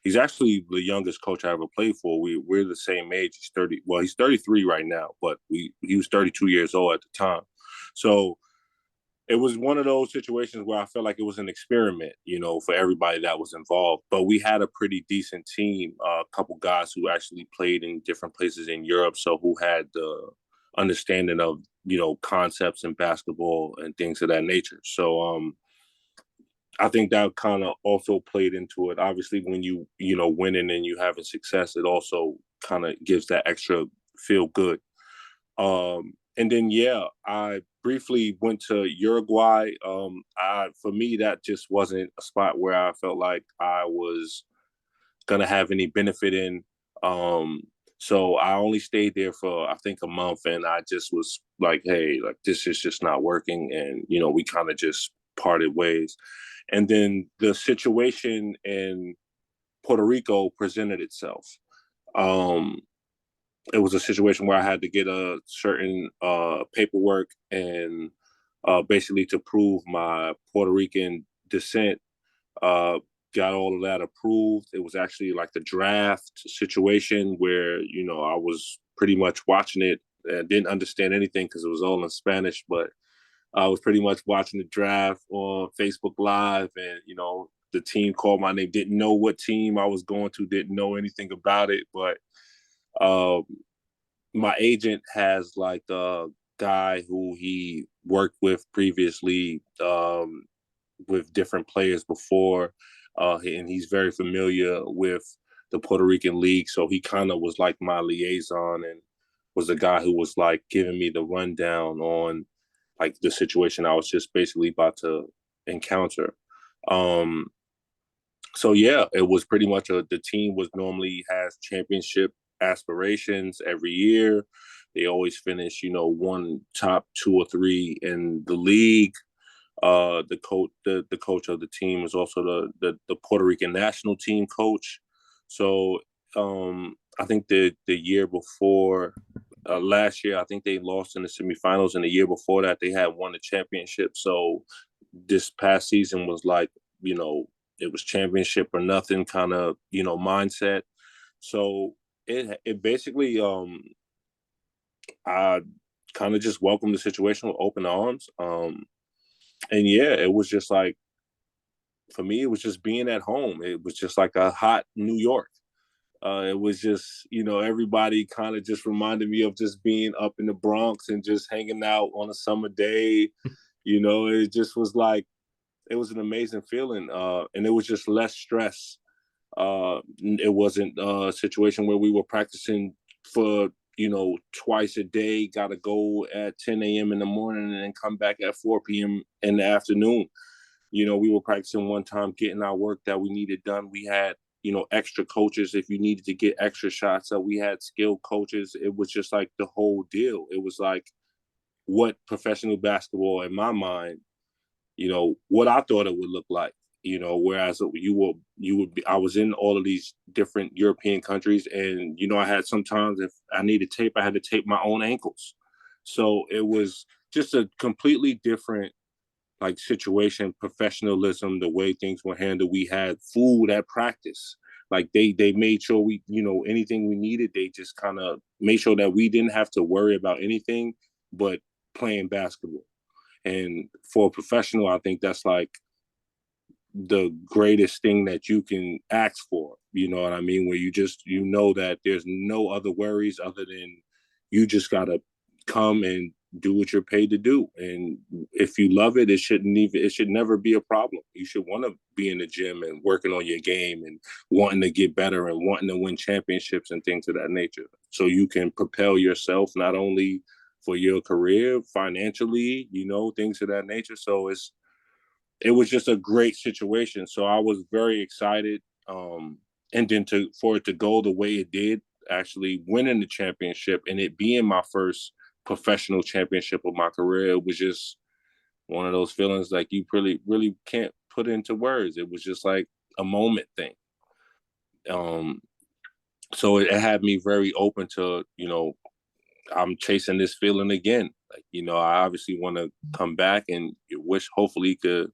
Speaker 2: He's actually the youngest coach I ever played for. We're the same age. He's 30. Well, he's 33 right now, but he was 32 years old at the time. So it was one of those situations where I felt like it was an experiment, for everybody that was involved. But we had a pretty decent team, a couple guys who actually played in different places in Europe, so who had the understanding of, concepts in basketball and things of that nature. So I think that kind of also played into it. Obviously, when winning and you having success, it also kind of gives that extra feel good. And then, yeah, I briefly went to Uruguay. For me, that just wasn't a spot where I felt like I was going to have any benefit in. So I only stayed there for, I think, a month, and I just was like, hey, like, this is just not working. And, we kind of just parted ways. And then the situation in Puerto Rico presented itself. It was a situation where I had to get a certain paperwork and basically to prove my Puerto Rican descent. Got all of that approved. It was actually like the draft situation where, I was pretty much watching it. And didn't understand anything because it was all in Spanish, but I was pretty much watching the draft on Facebook Live, and, the team called my name. Didn't know what team I was going to, didn't know anything about it, but my agent has like a guy who he worked with previously with different players before, and he's very familiar with the Puerto Rican League. So he kind of was like my liaison and was the guy who was like giving me the rundown on like the situation I was just basically about to encounter. So yeah, it was pretty much the team was normally has championship aspirations every year. They always finish, one top 2 or 3 in the league. The coach of the team is also the Puerto Rican national team coach. So I think the year before last year, I think they lost in the semifinals, and the year before that they had won the championship. So this past season was like, it was championship or nothing kind of, mindset. So it basically I kind of just welcomed the situation with open arms. And yeah, it was just like, for me, it was just being at home. It was just like a hot New York. It was just, everybody kind of just reminded me of just being up in the Bronx and just hanging out on a summer day. It just was like, it was an amazing feeling. And it was just less stress. It wasn't a situation where we were practicing for, twice a day, got to go at 10 a.m. in the morning and then come back at 4 p.m. in the afternoon. We were practicing one time, getting our work that we needed done. We had, extra coaches if you needed to get extra shots up. We had skilled coaches. It was just like the whole deal. It was like what professional basketball, in my mind, what I thought it would look like. Whereas I was in all of these different European countries, and I had sometimes, if I needed tape, I had to tape my own ankles. So it was just a completely different situation, professionalism, the way things were handled. We had food at practice. Like they made sure we, anything we needed, they just kind of made sure that we didn't have to worry about anything but playing basketball. And for a professional, I think that's like the greatest thing that you can ask for. You know what I mean? Where you just, that there's no other worries other than you just got to come and do what you're paid to do. And if you love it, it should never be a problem. You should want to be in the gym and working on your game and wanting to get better and wanting to win championships and things of that nature. So you can propel yourself not only for your career, financially, things of that nature. So it was just a great situation. So I was very excited. And then for it to go the way it did, actually winning the championship and it being my first professional championship of my career, it was just one of those feelings like you really, really can't put into words. It was just like a moment thing. So it had me very open to, I'm chasing this feeling again. I obviously want to come back and wish hopefully could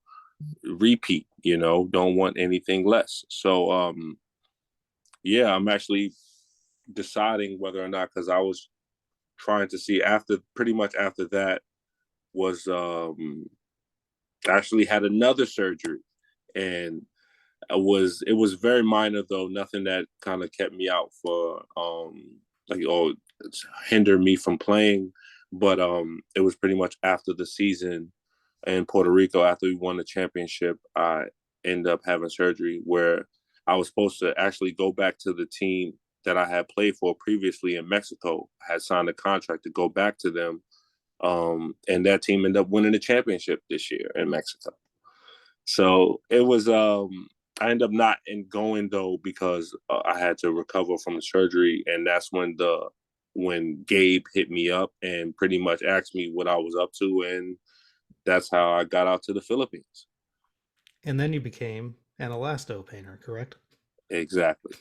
Speaker 2: repeat, don't want anything less. So, I'm actually deciding whether or not, because I was trying to see pretty much after that was actually had another surgery, and it was very minor though, nothing that kind of kept me out for hinder me from playing. But it was pretty much after the season in Puerto Rico, after we won the championship, I ended up having surgery where I was supposed to actually go back to the team that I had played for previously in Mexico. I had signed a contract to go back to them. And that team ended up winning the championship this year in Mexico. So it was, I ended up not going though, because I had to recover from the surgery. And that's when Gabe hit me up and pretty much asked me what I was up to. And that's how I got out to the Philippines.
Speaker 3: And then you became an Elasto painter, correct?
Speaker 2: Exactly.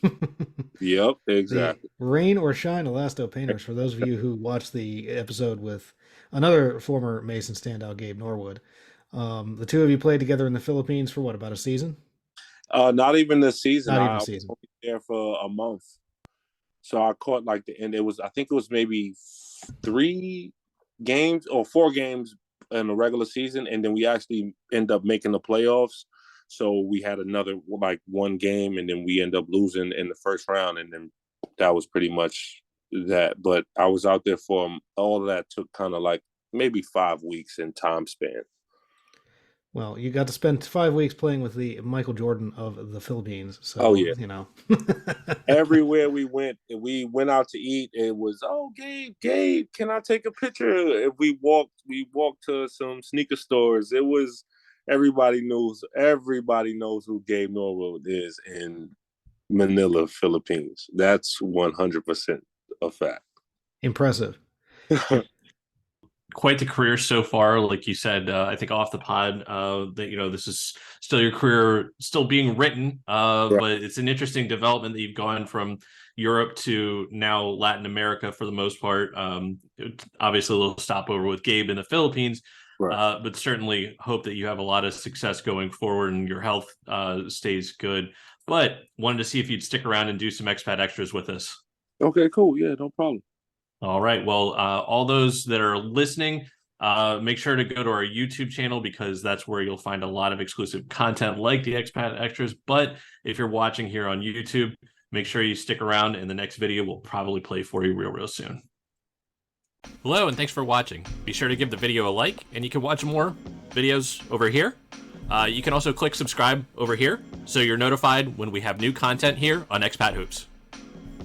Speaker 2: Yep, exactly.
Speaker 3: The Rain or Shine Elasto Painters, for those of you who watched the episode with another former Mason standout, Gabe Norwood. The two of you played together in the Philippines for what, about a season?
Speaker 2: Not even the season.
Speaker 3: Not even a season.
Speaker 2: I was only there for a month. So I caught the end. I think it was maybe 3 games or 4 games in the regular season. And then we actually end up making the playoffs. So we had another 1 game, and then we end up losing in the first round. And then that was pretty much that. But I was out there for all of that took kind of maybe 5 weeks in time span.
Speaker 3: Well, you got to spend 5 weeks playing with the Michael Jordan of the Philippines. So,
Speaker 2: oh, yeah. Everywhere we went out to eat, it was, oh, Gabe, can I take a picture? If we walked to some sneaker stores. It was, everybody knows who Gabe Norwood is in Manila, Philippines. That's 100% a fact.
Speaker 3: Impressive.
Speaker 1: Quite the career so far, like you said. I think off the pod that this is still your career, still being written. Right. But it's an interesting development that you've gone from Europe to now Latin America for the most part. Obviously, a little stopover with Gabe in the Philippines, right. But certainly hope that you have a lot of success going forward and your health stays good. But wanted to see if you'd stick around and do some expat extras with us.
Speaker 2: Okay, cool. Yeah, no problem.
Speaker 1: All right. Well, all those that are listening, make sure to go to our YouTube channel, because that's where you'll find a lot of exclusive content like the Expat Extras. But if you're watching here on YouTube, make sure you stick around, and the next video will probably play for you real soon. Hello, and thanks for watching. Be sure to give the video a like, and you can watch more videos over here. You can also click subscribe over here so you're notified when we have new content here on Expat Hoops.